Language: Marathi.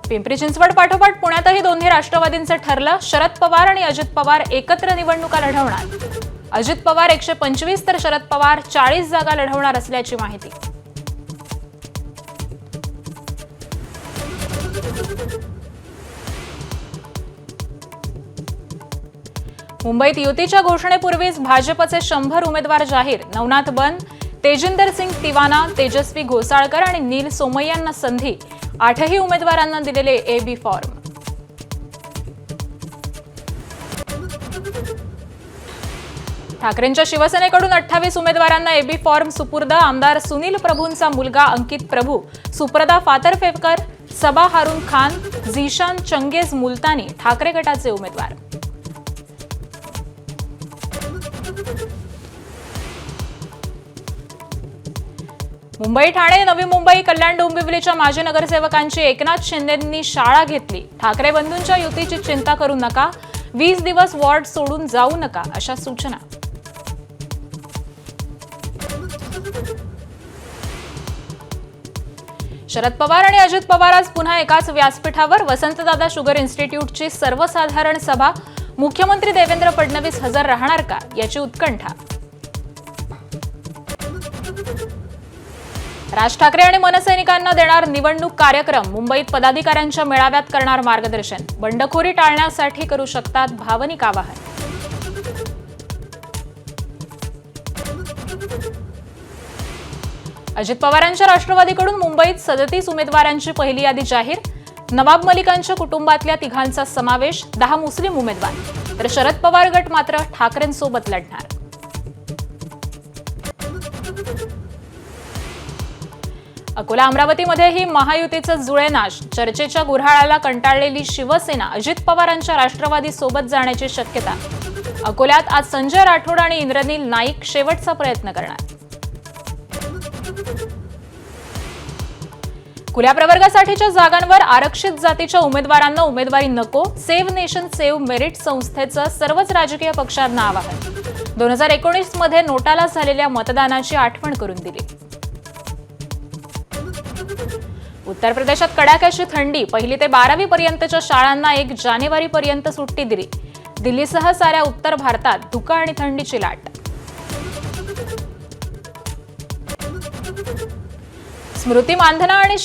पिंपरी चिंचवड पाठोपाठ पुण्यातही दोन्ही राष्ट्रवादींचं ठरलं. शरद पवार आणि अजित पवार एकत्र निवडणुका लढवणार. अजित पवार 125 तर शरद पवार 40 जागा लढवणार असल्याची माहिती. मुंबईत युतीच्या घोषणेपूर्वीच भाजपचे 100 उमेदवार जाहीर. नवनाथ बन, तेजिंदर सिंग तिवाना, तेजस्वी घोसाळकर आणि नील सोमय्यांना संधी. 8ही उमेदवारांना दिलेले AB फॉर्म. ठाकरेंच्या शिवसेनेकडून 28 उमेदवारांना AB फॉर्म सुपूर्द. आमदार सुनील प्रभूंचा मुलगा अंकित प्रभू, सुप्रदा फातर्फेकर, सबा हारून खान, झीशान चंगेज मुलतानी ठाकरे गटाचे उमेदवार. मुंबई, ठाणे, नवी मुंबई, कल्याण, डोंबिवलीच्या माजी नगरसेवकांची एकनाथ शिंदेंनी शाळा घेतली. ठाकरे बंधूंच्या युतीची चिंता करू नका, 20 दिवस वॉर्ड सोडून जाऊ नका, अशा सूचना. शरद पवार आणि अजित पवार आज पुन्हा एकाच व्यासपीठावर. वसंतदादा शुगर इन्स्टिट्यूटची सर्वसाधारण सभा. मुख्यमंत्री देवेंद्र फडणवीस हजर राहणार का, याची उत्कंठा. राज ठाकरे आणि मनसैनिकांना देणार निवडणूक कार्यक्रम. मुंबईत पदाधिकाऱ्यांच्या मेळाव्यात करणार मार्गदर्शन. बंडखोरी टाळण्यासाठी करू शकतात भावनिक आवाहन. अजित पवारांच्या राष्ट्रवादीकडून मुंबईत 37 उमेदवारांची पहिली यादी जाहीर. नवाब मलिकांच्या कुटुंबातल्या तिघांचा समावेश. 10 मुस्लिम उमेदवार. तर शरद पवार गट मात्र ठाकरेंसोबत लढणार. अकोला, अमरावतीमध्येही महायुतीचं जुळेनाश. चर्चेच्या गुऱ्हाळाला कंटाळलेली शिवसेना अजित पवारांच्या राष्ट्रवादी सोबत जाण्याची शक्यता. अकोल्यात आज संजय राठोड आणि इंद्रनील नाईक शेवटचा प्रयत्न करणार. खुल्या प्रवर्गासाठीच्या जागांवर आरक्षित जातीच्या उमेदवारांना उमेदवारी नको. सेव्ह नेशन सेव्ह मेरिट संस्थेचं सर्वच राजकीय पक्षांना आवाहन. 2019 मध्ये नोटाला झालेल्या मतदानाची आठवण करून दिली. उत्तर प्रदेशात कडाक्याची थंडी. 1ली ते 12वी पर्यंतच्या शाळांना 1 जानेवारीपर्यंत सुट्टी दिली. दिल्लीसह साऱ्या उत्तर भारतात धुकं आणि थंडीची लाट. स्मृती मानधना आणि